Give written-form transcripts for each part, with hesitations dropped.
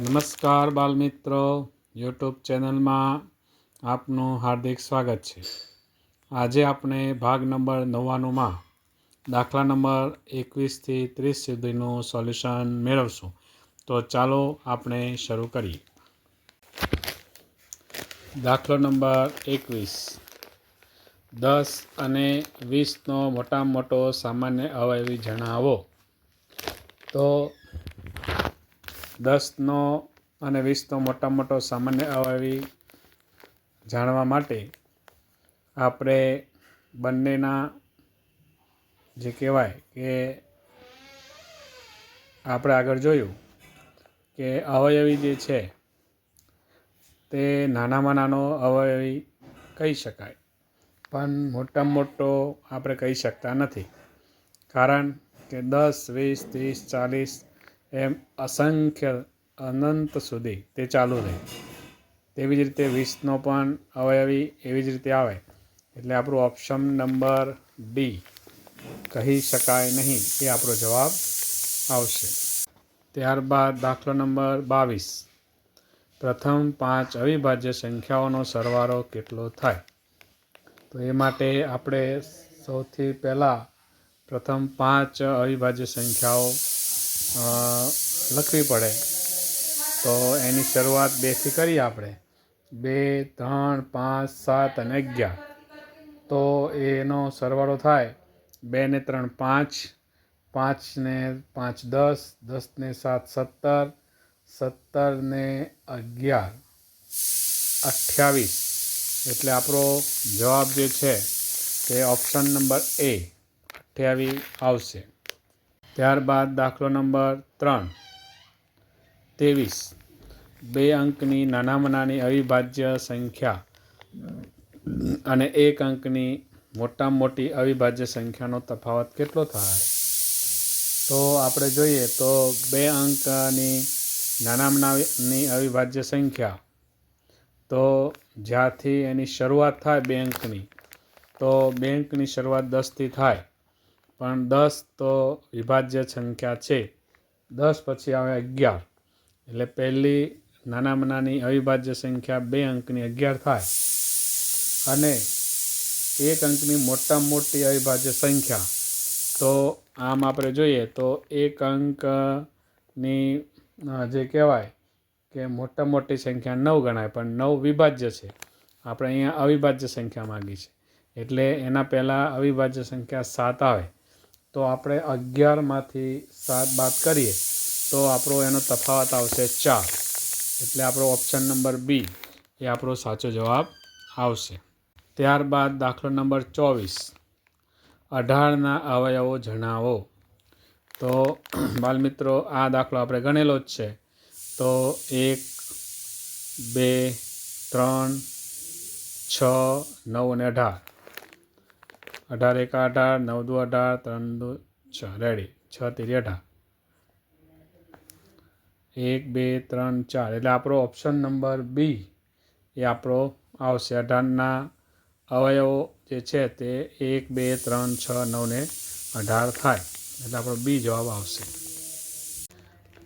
નમસ્કાર બાલમિત્રો, યુટ્યુબ ચેનલમાં આપનું હાર્દિક સ્વાગત છે. આજે આપણે ભાગ નંબર 99માં દાખલા નંબર 21થી 30 સુધીનું સોલ્યુશન મેળવશું. તો ચાલો આપણે શરૂ કરીએ. દાખલો નંબર 21. 10 અને 20નો મોટામાં મોટો સામાન્ય અવયવી જણાવો. તો 10નો અને 20નો મોટામાં મોટો સામાન્ય અવયવી જાણવા માટે આપણે બંનેના જે કહેવાય કે આપણે આગળ જોયું કે અવયવી જે છે તે નાનામાં નાનો અવયવી કહી શકાય, પણ મોટામાં મોટો આપણે કહી શકતા નથી. કારણ કે 10, 20, 30, 40 એમ અસંખ્ય અનંત સુધી તે ચાલુ રહે. તેવી જ રીતે 20નો પણ અવયવી એવી જ રીતે આવે. એટલે આપણું ઓપ્શન નંબર ડી કહી શકાય નહીં એ આપણો જવાબ આવશે. ત્યારબાદ દાખલો નંબર 22. પ્રથમ 5 અવિભાજ્ય સંખ્યાઓનો સરવાળો કેટલો થાય? તો એ માટે આપણે સૌથી પહેલાં પ્રથમ 5 અવિભાજ્ય સંખ્યાઓ લખવી પડે. તો એની શરૂઆત 2થી કરીએ આપણે. 2, 3, 5, 7 અને 11. તો એનો સરવાળો થાય 2 ને 3 5, 5 ને 5 10, 10 ને 7 17, 17 ને 11 28. એટલે આપણો જવાબ જે છે તે ઓપ્શન નંબર એ 28 આવશે. ત્યારબાદ દાખલો નંબર 3. 23. 2 અંકની નાનામાં નાની અવિભાજ્ય સંખ્યા અને 1 અંકની મોટામાં મોટી અવિભાજ્ય સંખ્યાનો તફાવત કેટલો થાય? તો આપણે જોઈએ તો 2 અંકની નાનામાં નાની અવિભાજ્ય સંખ્યા, તો જ્યાંથી એની શરૂઆત થાય 2 અંકની, તો 2 અંકની શરૂઆત 10થી થાય. પણ 10 તો વિભાજ્ય સંખ્યા છે. 10 પછી આવે 11. એટલે પહેલી નાનામાં નાની અવિભાજ્ય સંખ્યા 2 અંકની 11 થાય. અને 1 અંકની મોટામાં મોટી અવિભાજ્ય સંખ્યા, તો આમ આપણે જોઈએ તો 1 અંકની જે કહેવાય કે મોટામાં મોટી સંખ્યા 9 ગણાય, પણ 9 વિભાજ્ય છે. આપણે અહીંયા અવિભાજ્ય સંખ્યા માગી છે. એટલે એના પહેલાં અવિભાજ્ય સંખ્યા 7 આવે. તો આપણે 11માંથી 7 બાદ કરીએ તો આપણો એનો તફાવત આવશે 4. એટલે આપણો ઓપ્શન નંબર બી એ આપણો સાચો જવાબ આવશે. ત્યારબાદ દાખલો નંબર 24. 18ના અવયવો જણાવો. તો બાલમિત્રો, આ દાખલો આપણે ગણેલો જ છે. તો 1, 2, 3, 6, 9 અને 18. 18 એકા 18, 9 દુ 18, 3 દુ 6. રેડી. 6 તેરી 18. 1, 2, 3, 4. એટલે આપણો ઓપ્શન નંબર બી એ આપણો આવશે. 18ના અવયવો જે છે તે 1, 2, 3, 6, 9 ને 18 થાય. એટલે આપણો બી જવાબ આવશે.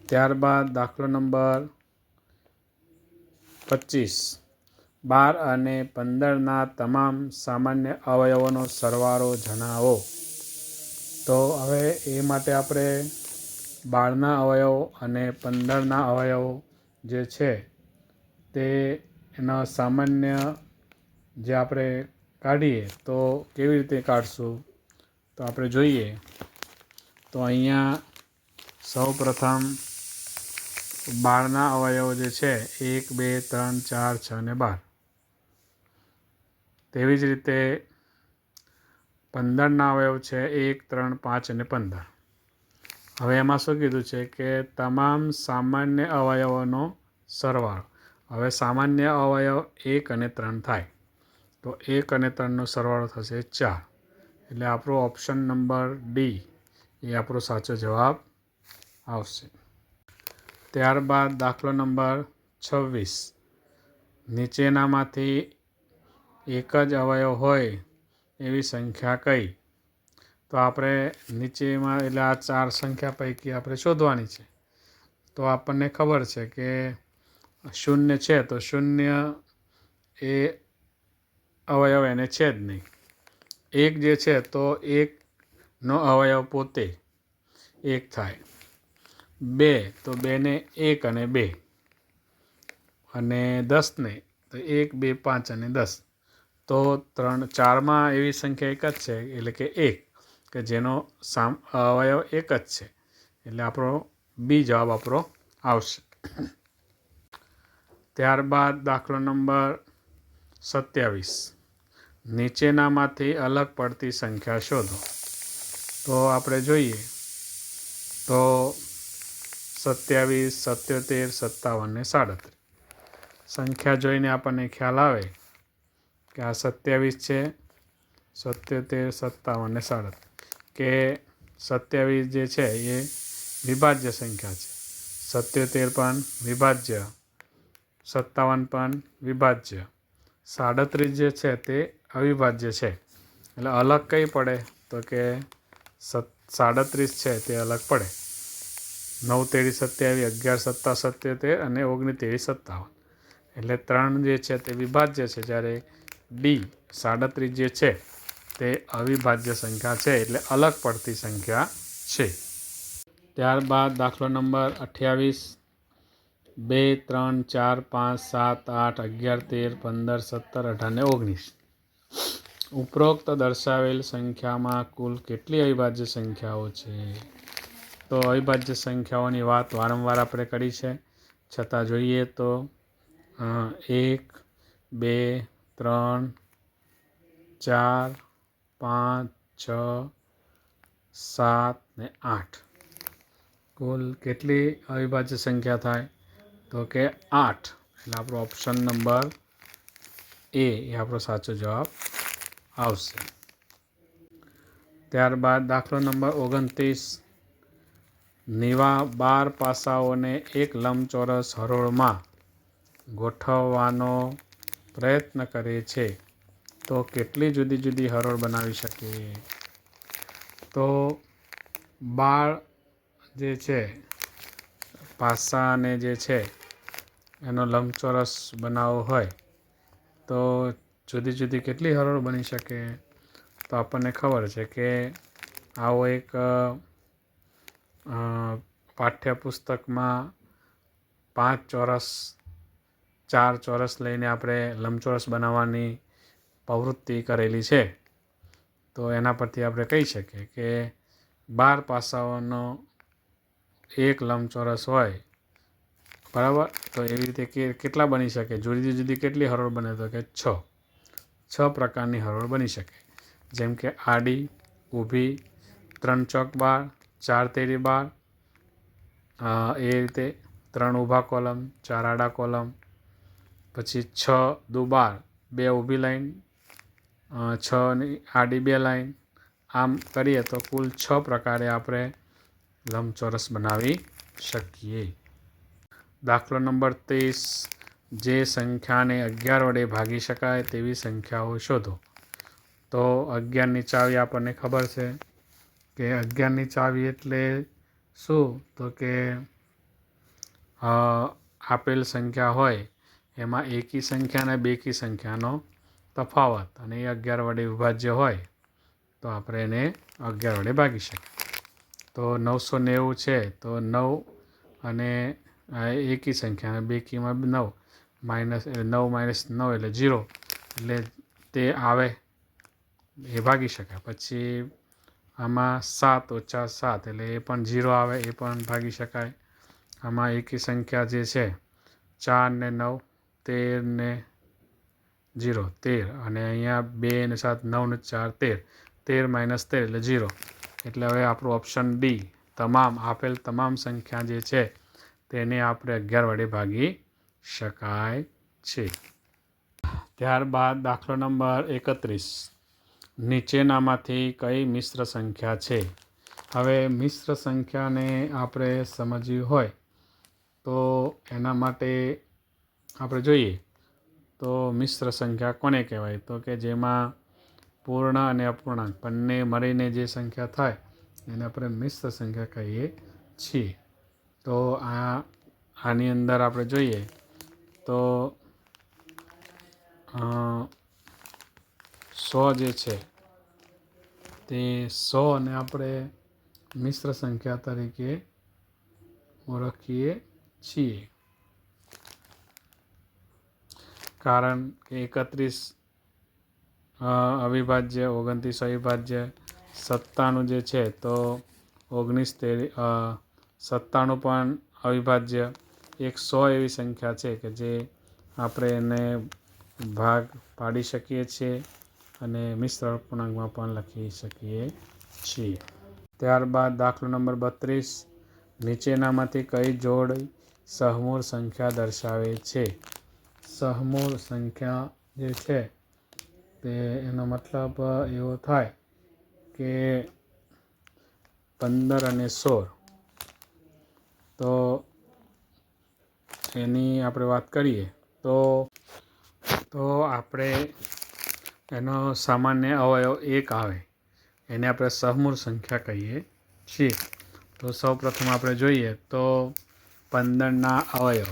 ત્યારબાદ દાખલો નંબર 25. 12 અને 15ના તમામ સામાન્ય અવયવોનો સરવાળો જણાવો. તો હવે એ માટે આપણે 12ના અવયવો અને 15ના અવયવો જે છે તે એના સામાન્ય જે આપણે કાઢીએ તો કેવી રીતે કાઢશું? તો આપણે જોઈએ તો અહીંયા સૌ પ્રથમ 12ના અવયવો જે છે 1, 2, 3, 4, 6 અને 12. તેવી જ રીતે 15ના અવયવ છે 1, 3, 5 અને 15. હવે એમાં શું કીધું છે કે તમામ સામાન્ય અવયવોનો સરવાળો. હવે સામાન્ય અવયવ 1 અને 3 થાય. તો 1 અને 3નો સરવાળો થશે 4. એટલે આપણો ઓપ્શન નંબર ડી એ આપણો સાચો જવાબ આવશે. ત્યારબાદ દાખલો નંબર 26. નીચેનામાંથી એક જ અવયવ હોય એવી સંખ્યા કઈ? તો આપણે નીચેમાં એટલે આ 4 સંખ્યા પૈકી આપણે શોધવાની છે. તો આપણને ખબર છે કે શૂન્ય છે તો શૂન્ય એ અવયવ એને છે જ નહીં. એક જે છે તો એકનો અવયવ પોતે એક થાય. 2 તો 2ને 1 અને 2, અને 10 ને તો 1, 2, 5 અને 10. તો 3, 4માં એવી સંખ્યા એક જ છે એટલે કે 1, કે જેનો અવયવ એક જ છે. એટલે આપણો બી જવાબ આપણો આવશે. ત્યારબાદ દાખલો નંબર 27. નીચેનામાંથી અલગ પડતી સંખ્યા શોધો. તો આપણે જોઈએ તો 27, 77, 57 ને 37. સંખ્યા જોઈને આપણને ખ્યાલ આવે કે આ 27 છે, 77, 57 ને 37. કે 27 જે છે એ વિભાજ્ય સંખ્યા છે, 77 પણ વિભાજ્ય, 57 પણ વિભાજ્ય, 37 જે છે તે અવિભાજ્ય છે. એટલે અલગ કઈ પડે તો કે 37 છે તે અલગ પડે. 9 તેરી 27, 11 સત્તા 77 અને 19 તેરી 57. એટલે 3 જે છે તે વિભાજ્ય છે, જ્યારે ડી 37 જે છે તે અવિભાજ્ય સંખ્યા છે, એટલે અલગ પડતી સંખ્યા છે. ત્યારબાદ દાખલો નંબર 28. 2, 3, 4, 5, 7, 8, 11, 13, 15, 17, 18 ને 19. ઉપરોક્ત દર્શાવેલ સંખ્યામાં કુલ કેટલી અવિભાજ્ય સંખ્યાઓ છે? તો અવિભાજ્ય સંખ્યાઓની વાત વારંવાર આપણે કરી છે, છતાં જોઈએ તો 1, 2, 3, 4, 5, 6, 7 ને 8. કુલ કેટલી અવિભાજ્ય સંખ્યા થાય તો કે 8. એટલે આપણો ઓપ્શન નંબર એ આપણો સાચો જવાબ આવશે. ત્યારબાદ દાખલો નંબર 29. નીવા 12 પાસાઓને એક લંબચોરસ હરોળમાં ગોઠવવાનો પ્રયત્ન કરે છે તો કેટલી જુદી જુદી હરોળ બનાવી શકે? તો 12 જે છે પાસાને જે છે એનો લંબચોરસ બનાવવો હોય તો જુદી જુદી કેટલી હરોળ બની શકે? તો આપણને ખબર છે કે આવો એક પાઠ્યપુસ્તકમાં 5 ચોરસ 4 ચોરસ લઈને આપણે લંબચોરસ બનાવવાની પ્રવૃત્તિ કરેલી છે. તો એના પરથી આપણે કહી શકીએ કે 12 પાસાઓનો એક લંબચોરસ હોય, બરાબર. તો એવી રીતે કેટલા બની શકે? જુદી જુદી કેટલી હરોળ બને તો કે 6 પ્રકારની હરોળ બની શકે. જેમ કે આડી, ઊભી, 3 ચોક 12, 4 તેરી 12, એ રીતે 3 ઊભા કોલમ, 4 આડા કોલમ, પછી 6 દુ 12, 2 ઊભી લાઈન, 6ની આડી 2 લાઈન. આમ કરીએ તો કુલ 6 પ્રકારે આપણે લંબચોરસ બનાવી શકીએ. દાખલો નંબર 30. જે સંખ્યાને 11 વડે ભાગી શકાય તેવી સંખ્યાઓ શોધો. તો 11ની ચાવી આપણને ખબર છે કે 11ની ચાવી એટલે શું? તો કે આપેલ સંખ્યા હોય એમાં એકી સંખ્યા અને બેકી સંખ્યાનો તફાવત, અને એ 11 વડે વિભાજ્ય હોય તો આપણે એને 11 વડે ભાગી શકીએ. તો 990 છે તો 9 અને એકી સંખ્યા અને બેકીમાં 9, -9 એટલે 0, એટલે તે આવે એ ભાગી શકાય. પછી આમાં 7 ઓછા 7 એટલે એ પણ 0 આવે, એ પણ ભાગી શકાય. આમાં એકી સંખ્યા જે છે 4 ને 9, 13 ને 0, 13, અને અહીંયા 2 ને 7, 9 ને 4, 13, 13 એટલે 0. એટલે હવે આપણું ઓપ્શન ડી, આપેલ તમામ સંખ્યા જે છે તેને આપણે 11 વડે ભાગી શકાય છે. ત્યારબાદ દાખલો નંબર 31. નીચેનામાંથી કઈ મિશ્ર સંખ્યા છે? હવે મિશ્ર સંખ્યાને આપણે સમજવી હોય તો એના માટે આપણે જોઈએ તો મિશ્ર સંખ્યા કોને કહેવાય? તો કે જેમાં પૂર્ણ અને અપૂર્ણાંક બંને મળીને જે સંખ્યા થાય એને આપણે મિશ્ર સંખ્યા કહીએ છીએ. તો આની અંદર આપણે જોઈએ તો 100 જે છે તે 100ને આપણે મિશ્ર સંખ્યા તરીકે ઓળખીએ છીએ, કારણ કે 31 અવિભાજ્ય, 29 અવિભાજ્ય, 97 જે છે તો 19 97 પણ અવિભાજ્ય, 100 એવી સંખ્યા છે કે જે આપણે એને ભાગ પાડી શકીએ છીએ અને મિશ્ર અપૂર્ણાંકમાં પણ લખી શકીએ છીએ. ત્યારબાદ દાખલો નંબર 32, નીચેનામાંથી કઈ જોડી સહમૂળ સંખ્યા દર્શાવે છે? સહમૂળ સંખ્યા જે છે તે એનો મતલબ એવો થાય કે 15 અને 16. તો એની આપણે વાત કરીએ તો આપણે એનો સામાન્ય અવયવ 1 આવે એને આપણે સહમૂળ સંખ્યા કહીએ છીએ. તો સૌપ્રથમ આપણે જોઈએ તો 15ના અવયવ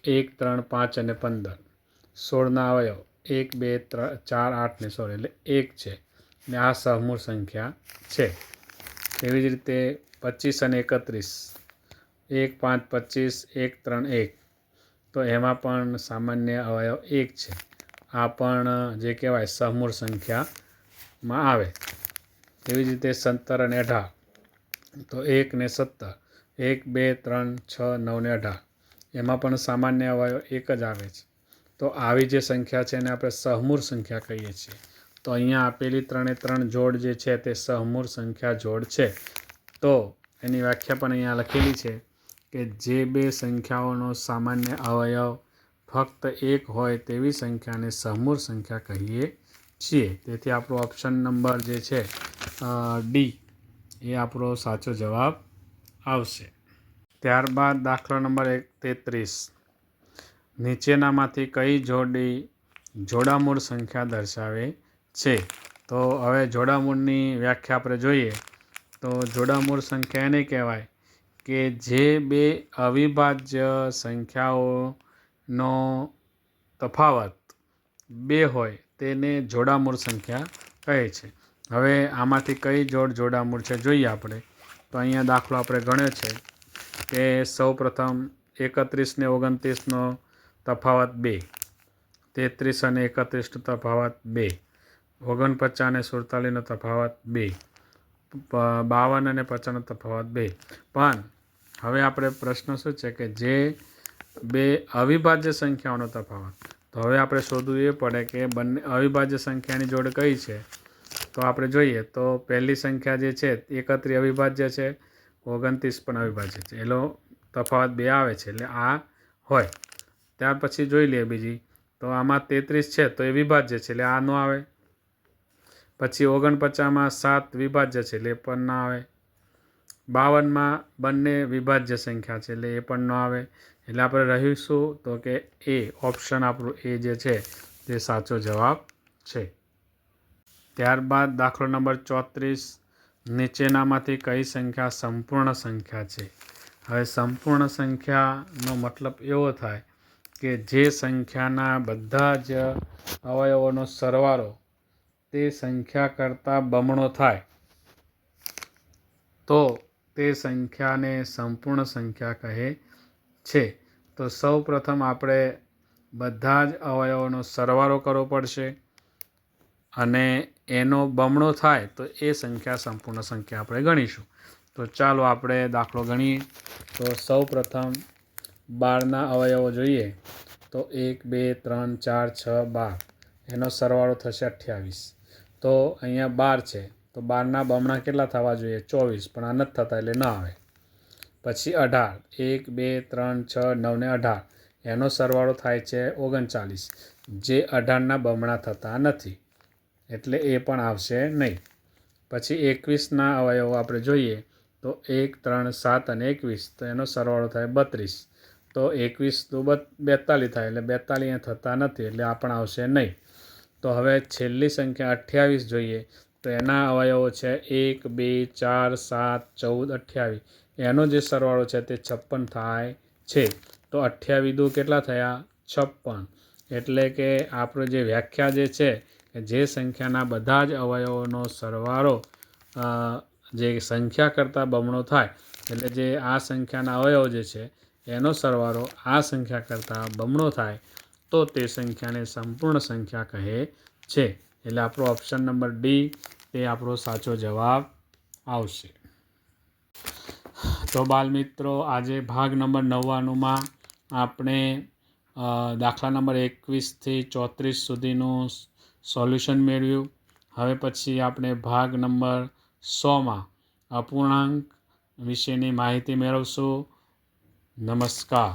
1, 3, 5 અને 15. 16ના અવયવ 1, 2, 3, 4, 8 ને 16 એટલે 1 છે ને આ સહમૂળ સંખ્યા છે. એવી જ રીતે 25 અને 31, 1, 5, 25, 1, 3, 1. તો એમાં પણ સામાન્ય અવયવ 1 છે. આ પણ જે કહેવાય સહમૂળ સંખ્યામાં આવે. એવી જ રીતે 17 અને 18. તો 1 ને 17, 1, 2, 3, 6, 9 ને 18. એમાં પણ સામાન્ય અવયવ 1 જ આવે છે. તો આવી જે સંખ્યા છે એને આપણે સહમૂળ સંખ્યા કહીએ છીએ. તો અહીંયા આપેલી 3 જોડ જે છે તે સહમૂળ સંખ્યા જોડ છે. તો એની વ્યાખ્યા પણ અહીંયા લખેલી છે કે જે બે સંખ્યાઓનો સામાન્ય અવયવ ફક્ત 1 હોય તેવી સંખ્યાને સહમૂળ સંખ્યા કહીએ છીએ. તેથી આપણો ઓપ્શન નંબર જે છે ડી એ આપણો સાચો જવાબ આવશે. ત્યારબાદ દાખલા નંબર 33, નીચેનામાંથી કઈ જોડી જોડામૂળ સંખ્યા દર્શાવે છે? તો હવે જોડામૂળની વ્યાખ્યા આપણે જોઈએ તો જોડામૂળ સંખ્યા એને કહેવાય કે જે બે અવિભાજ્ય સંખ્યાઓનો તફાવત 2 હોય તેને જોડામૂળ સંખ્યા કહે છે. હવે આમાંથી કઈ જોડ જોડામૂળ છે જોઈએ આપણે. તો અહીંયા દાખલો આપણે ગણ્યો છે કે સૌપ્રથમ 31 ને 29નો તફાવત 2, 33 અને 31નો તફાવત 2, 49 અને 47નો તફાવત 2, 52 અને 50નો તફાવત 2. પણ હવે આપણે પ્રશ્ન શું છે કે જે બે અવિભાજ્ય સંખ્યાઓનો તફાવત. તો હવે આપણે શોધવું એ પડે કે બંને અવિભાજ્ય સંખ્યાની જોડ કઈ છે. તો આપણે જોઈએ તો પહેલી સંખ્યા જે છે 31 અવિભાજ્ય છે, 29 પણ અવિભાજ્ય છે. એનો તફાવત 2 આવે છે એટલે આ હોય. ત્યાર પછી જોઈ લઈએ બીજી. તો આમાં 33 છે તો એ વિભાજ્ય છે એટલે આ ન આવે. પછી 49માં 7 વિભાજ્ય છે એટલે એ પણ ના આવે. 52માં બંને વિભાજ્ય સંખ્યા છે એટલે એ પણ ન આવે. એટલે આપણે રહીશું તો કે એ ઓપ્શન આપણું એ જે છે તે સાચો જવાબ છે. ત્યારબાદ દાખલો નંબર 34, નીચેનામાંથી કઈ સંખ્યા સંપૂર્ણ સંખ્યા છે? હવે સંપૂર્ણ સંખ્યાનો મતલબ એવો થાય કે જે સંખ્યાના બધા જ અવયવોનો સરવાળો તે સંખ્યા કરતાં બમણો થાય તો તે સંખ્યાને સંપૂર્ણ સંખ્યા કહે છે. તો સૌ પ્રથમ આપણે બધા જ અવયવોનો સરવાળો કરવો પડશે અને એનો બમણો થાય તો એ સંખ્યા સંપૂર્ણ સંખ્યા આપણે ગણીશું. તો ચાલો આપણે દાખલો ગણીએ. તો સૌ પ્રથમ 12ના અવયવો જોઈએ તો 1, 2, 3, 4, 6, 12. એનો સરવાળો થશે 28. તો અહીંયા 12 છે તો 12ના બમણા કેટલા થવા જોઈએ? 24. પણ આ નથી થતા એટલે ન આવે. પછી 18, 1, 2, 3, 6, 9 ને 18. એનો સરવાળો થાય છે 39. જે 18ના બમણા થતા નથી એટલે એ પણ આવશે નહીં. પછી 21ના અવયવો આપણે જોઈએ તો 1, 3, 7 અને 21. તો એનો સરવાળો થાય 32. તો 21 તો 42 થાય એટલે 42 અહીંયા થતા નથી એટલે આ પણ આવશે નહીં. તો હવે છેલ્લી સંખ્યા 28 જોઈએ તો એના અવયવો છે 1, 2, 4, 7, 14, 28. એનો જે સરવાળો છે તે 56 થાય છે. તો 28 દુ કેટલા થયા? 56. એટલે કે આપણો જે વ્યાખ્યા જે છે કે જે સંખ્યાના બધા જ અવયવોનો સરવાળો જે સંખ્યા કરતાં બમણો થાય, એટલે જે આ સંખ્યાના અવયવ જે છે એનો સરવાળો આ સંખ્યા કરતાં બમણો થાય તો તે સંખ્યાને સંપૂર્ણ સંખ્યા કહે છે. એટલે આપણો ઓપ્શન નંબર ડી તે આપણો સાચો જવાબ આવશે. તો બાલમિત્રો, આજે ભાગ નંબર 99માં આપણે દાખલા નંબર 21થી 34 સુધીનું સોલ્યુશન મેળવ્યું. હવે પછી આપણે ભાગ નંબર 100માં અપૂર્ણાંક વિશેની માહિતી મેળવશું. નમસ્કાર.